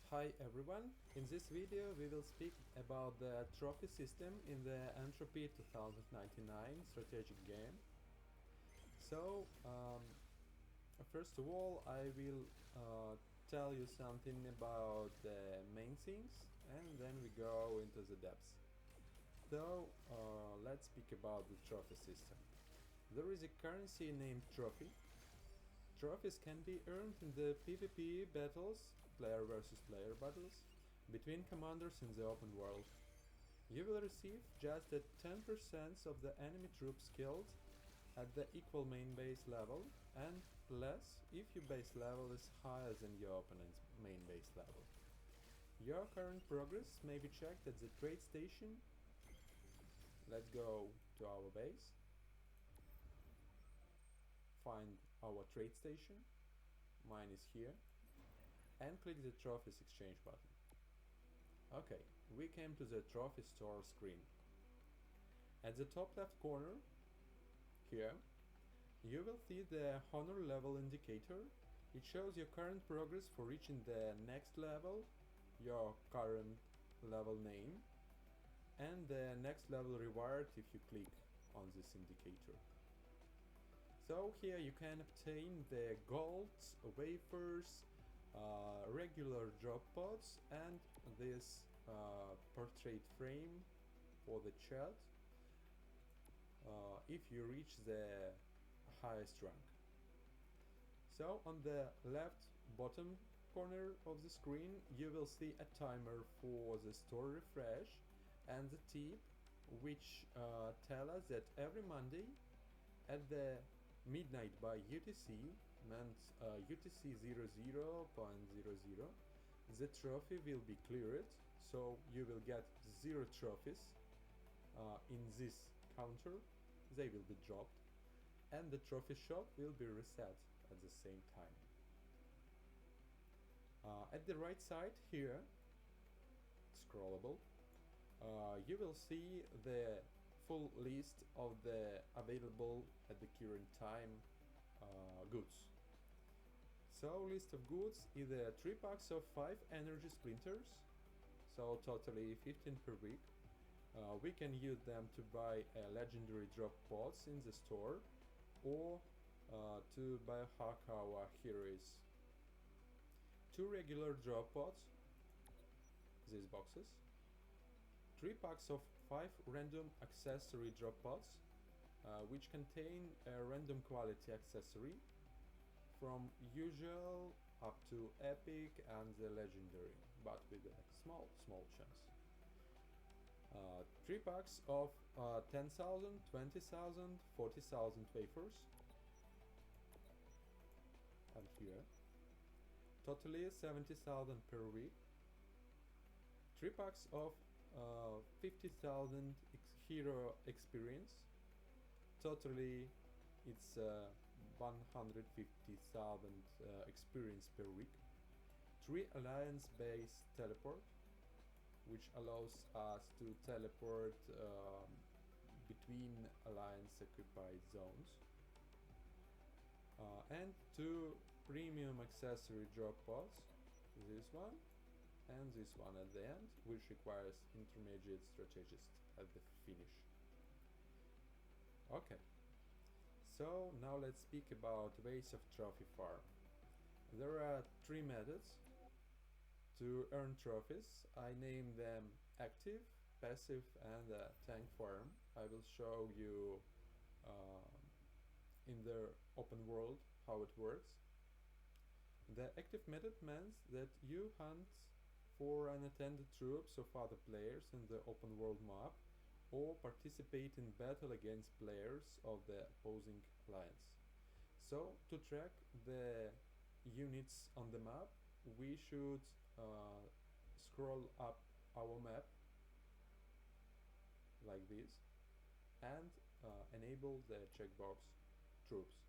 Hi everyone, in this video we will speak about the trophy system in the Entropy 2099 strategic game. So, first of all I will tell you something about the main things and then we go into the depths. So, let's speak about the trophy system. There is a currency named trophy. Trophies can be earned in the PvP battles, player versus player battles, between commanders in the open world. You will receive just the 10% of the enemy troops killed at the equal main base level and less if your base level is higher than your opponent's main base level. Your current progress may be checked at the trade station. Let's go to our base. Find our trade station, mine is here, and click the trophies exchange button. Okay, we came to the trophy store screen. At the top left corner, here, you will see the honor level indicator. It shows your current progress for reaching the next level, your current level name, and the next level reward if you click on this indicator. So here you can obtain the golds, wafers, regular drop pods and this portrait frame for the chat if you reach the highest rank. So on the left bottom corner of the screen you will see a timer for the store refresh and the tip which tell us that every Monday at the midnight by UTC, meant UTC 00.00, the trophy will be cleared, so you will get 0 trophies in this counter, they will be dropped, and the trophy shop will be reset at the same time. At the right side here, scrollable, you will see the full list of the available at the current time goods. So list of goods is 3 packs of 5 energy splinters, so totally 15 per week. We can use them to buy legendary drop pods in the store or to biohack our heroes. 2 regular drop pods, these boxes. 3 packs of 5 random accessory drop pods, which contain a random quality accessory from usual up to epic and the legendary, but with a small chance. 3 packs of 10,000, 20,000, 40,000 wafers, and here, totally 70,000 per week. 3 packs of 50,000 hero experience, totally it's 150,000 experience per week. 3 alliance based teleport, which allows us to teleport between alliance occupied zones, and 2 premium accessory drop pods, this one and this one at the end, which requires intermediate strategist at the finish. Okay, so now let's speak about ways of trophy farm. There are 3 methods to earn trophies. I name them active, passive and tank farm. I will show you in the open world how it works. The active method means that you hunt for unattended troops of other players in the open world map or participate in battle against players of the opposing alliance. So to track the units on the map we should scroll up our map like this and enable the checkbox troops.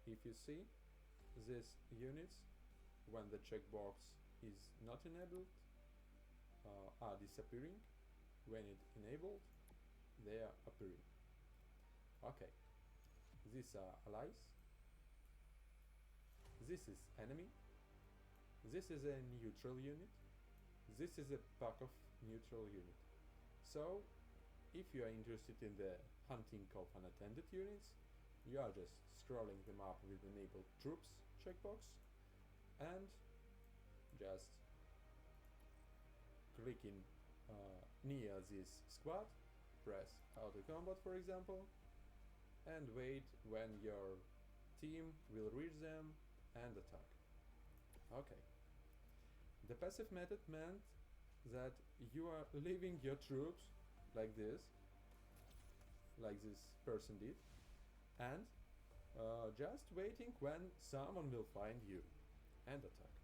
If you see these units, when the checkbox is not enabled, are disappearing. When it enabled, they are appearing. Okay, these are allies, this is enemy, This is a neutral unit. This is a pack of neutral unit. So if you are interested in the hunting of unattended units, you are just scrolling the map with enable troops checkbox and just clicking near this squad, press auto combat for example, and wait when your team will reach them and attack. Okay. The passive method meant that you are leaving your troops like this person did, and just waiting when someone will find you and attack.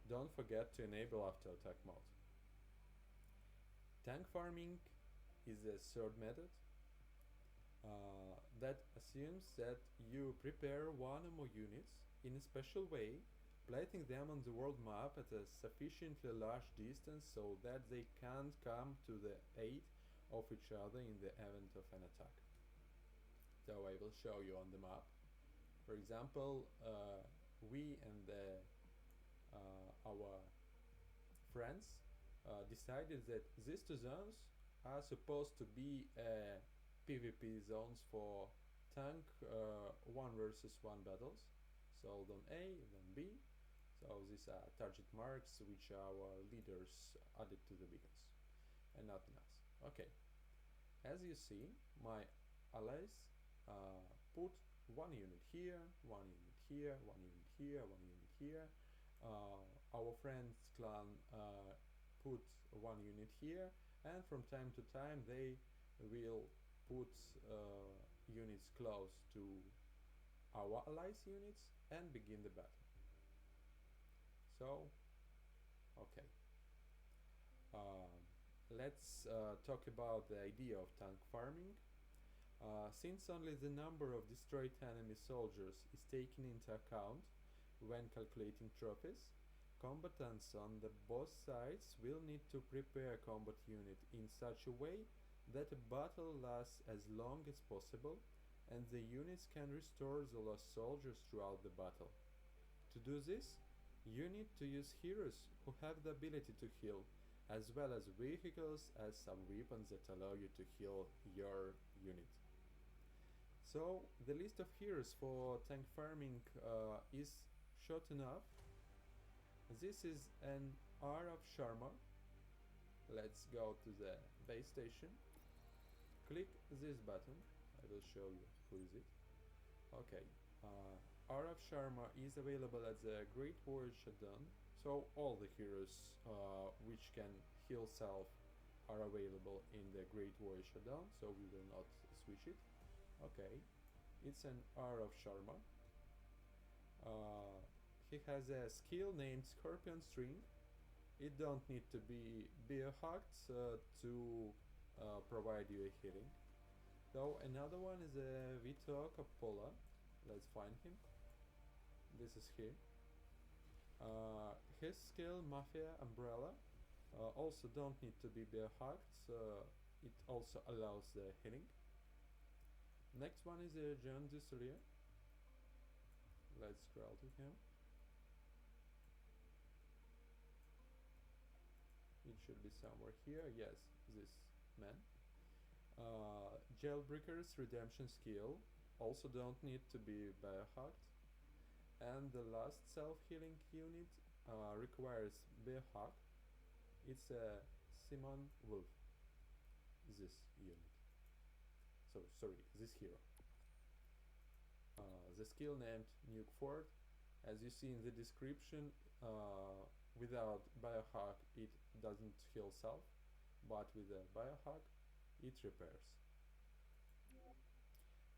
Don't forget to enable after attack mode. Tank farming is the third method that assumes that you prepare one or more units in a special way, placing them on the world map at a sufficiently large distance so that they can't come to the aid of each other in the event of an attack. So I will show you on the map. For example, we and our friends decided that these two zones are supposed to be PvP zones for tank 1 versus 1 battles. So zone A, zone B. So these are target marks which our leaders added to the beacons and nothing else. Okay. As you see, my allies put one unit here, one unit here, one unit here, one unit here. Our friend's clan put one unit here, and from time to time they will put units close to our allies' units and begin the battle. So, okay. Let's talk about the idea of tank farming. Since only the number of destroyed enemy soldiers is taken into account when calculating trophies, combatants on the both sides will need to prepare a combat unit in such a way that a battle lasts as long as possible and the units can restore the lost soldiers throughout the battle. To do this, you need to use heroes who have the ability to heal, as well as vehicles as some weapons that allow you to heal your unit. So the list of heroes for tank farming is short enough. This is an R of Sharma. Let's go to the base station. Click this button. I will show you who is it. Okay. R of Sharma is available at the Great Warrior Showdown. So all the heroes which can heal self are available in the Great Warrior Showdown. So we will not switch it. Okay. It's an R of Sharma. He has a skill named Scorpion String. It don't need to be biohacked to provide you a healing. So another one is a Vito Coppola. Let's find him. This is him. His skill Mafia Umbrella also don't need to be biohacked. It also allows the healing. Next one is John Duselier. Let's scroll to him. It should be somewhere here. Yes, this man. Jailbreaker's redemption skill also don't need to be biohacked. And the last self-healing unit requires biohack. It's a Simon Wolf. This unit. So sorry, this hero. The skill named Nuke Fort. As you see in the description, without biohack it doesn't heal self, but with a biohack it repairs.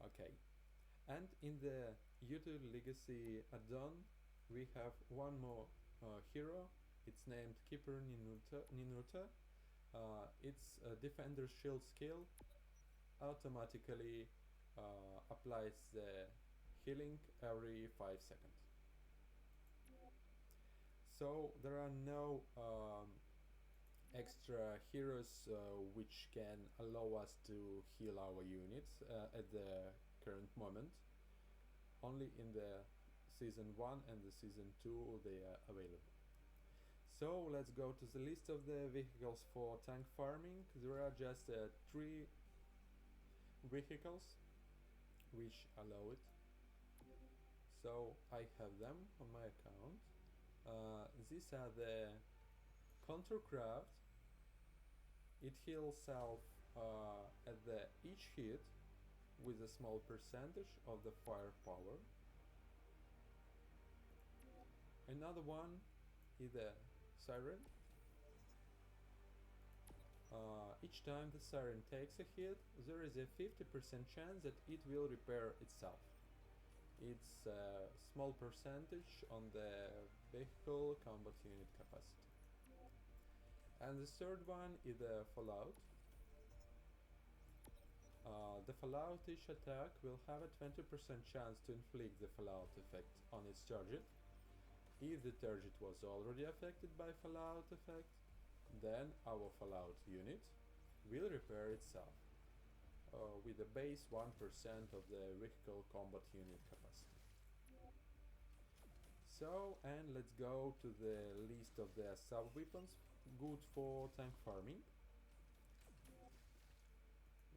Okay, and in the YouTube Legacy add-on we have one more hero. It's named Keeper Ninurta. It's a Defender Shield skill. Automatically applies the healing every 5 seconds. So there are no extra heroes which can allow us to heal our units at the current moment. Only in the season 1 and the season 2 they are available. So let's go to the list of the vehicles for tank farming. There are just 3 vehicles which allow it. So I have them on my account. These are the Countercraft. It heals self at each hit with a small percentage of the firepower. Another one is the Siren. Each time the Siren takes a hit, there is a 50% chance that it will repair itself. It's a small percentage on the vehicle combat unit capacity. And the third one is the Fallout. The Fallout each attack will have a 20% chance to inflict the Fallout effect on its target. If the target was already affected by Fallout effect, then our Fallout unit will repair itself with a base 1% of the vehicle combat unit capacity. So, and let's go to the list of the sub-weapons good for tank farming.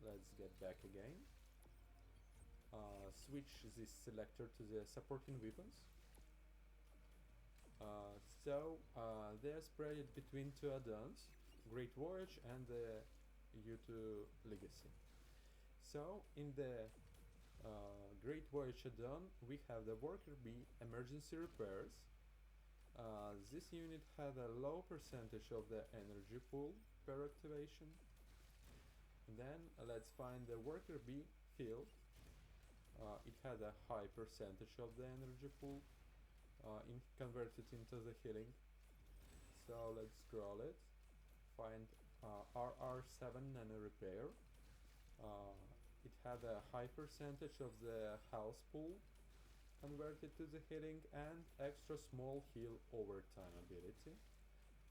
Let's get back again. Switch this selector to the supporting weapons. They're spread between 2 add-ons, Great Voyage and the U2 Legacy. So in the Great Voyage add-on we have the Worker Bee Emergency Repairs. This unit had a low percentage of the energy pool per activation. Then let's find the Worker Bee Field. It had a high percentage of the energy pool converted into the healing. So let's scroll it, find RR7 Nano Repair. It had a high percentage of the health pool converted to the healing and extra small heal over time ability.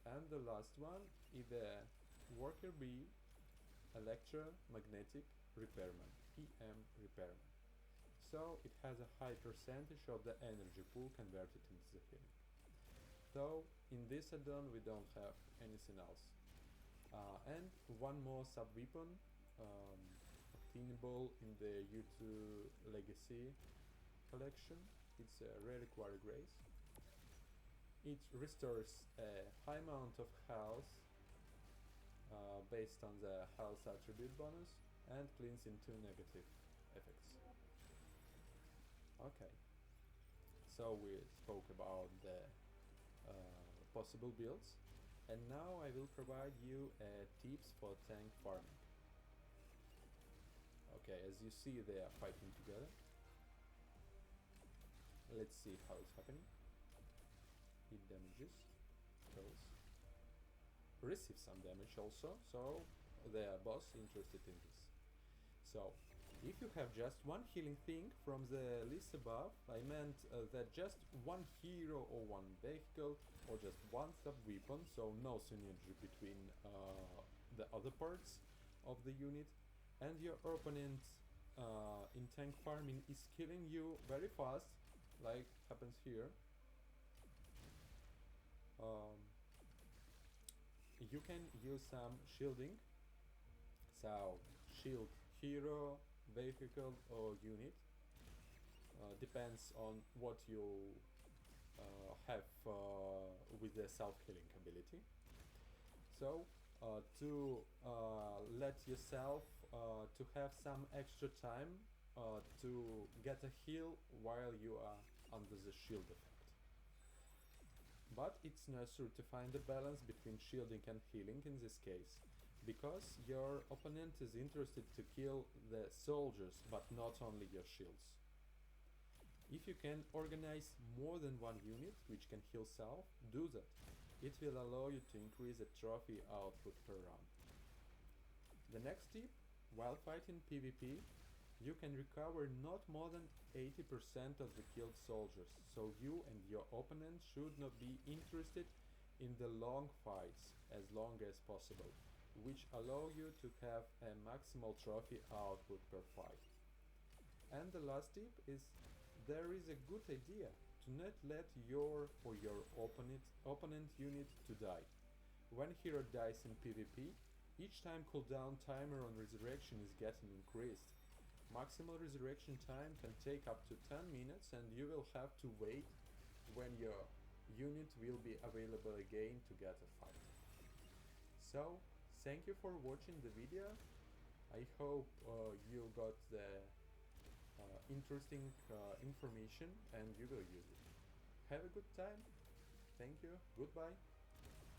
And the last one is the Worker Bee Electromagnetic Repairman, EM Repairman. So it has a high percentage of the energy pool converted into the healing. So in this add-on we don't have anything else. And one more sub-weapon obtainable in the U2 Legacy collection. It's a Reliquary Grace. It restores a high amount of health based on the health attribute bonus and cleans into negative effects. Okay, so we spoke about the possible builds, and now I will provide you tips for tank farming. Okay, as you see they are fighting together. Let's see how it's happening. It damages, kills, receives some damage also, so they are both interested in this. So if you have just one healing thing from the list above, I meant that just one hero or one vehicle or just one sub-weapon, so no synergy between the other parts of the unit, and your opponent in tank farming is killing you very fast, like happens here. You can use some shielding, so shield hero, vehicle or unit, depends on what you have with the self-healing ability. So to let yourself to have some extra time to get a heal while you are under the shield effect. But it's necessary to find a balance between shielding and healing in this case, because your opponent is interested to kill the soldiers but not only your shields. If you can organize more than one unit which can heal self, do that. It will allow you to increase the trophy output per round. The next tip, while fighting PvP, you can recover not more than 80% of the killed soldiers, so you and your opponent should not be interested in the long fights as long as possible, which allow you to have a maximal trophy output per fight. And the last tip is, there is a good idea to Do not let your or your opponent unit to die. When hero dies in PvP, each time cooldown timer on resurrection is getting increased. Maximal resurrection time can take up to 10 minutes and you will have to wait when your unit will be available again to get a fight. So, thank you for watching the video. I hope you got the interesting information and you will use it. Have a good time. Thank you. Goodbye.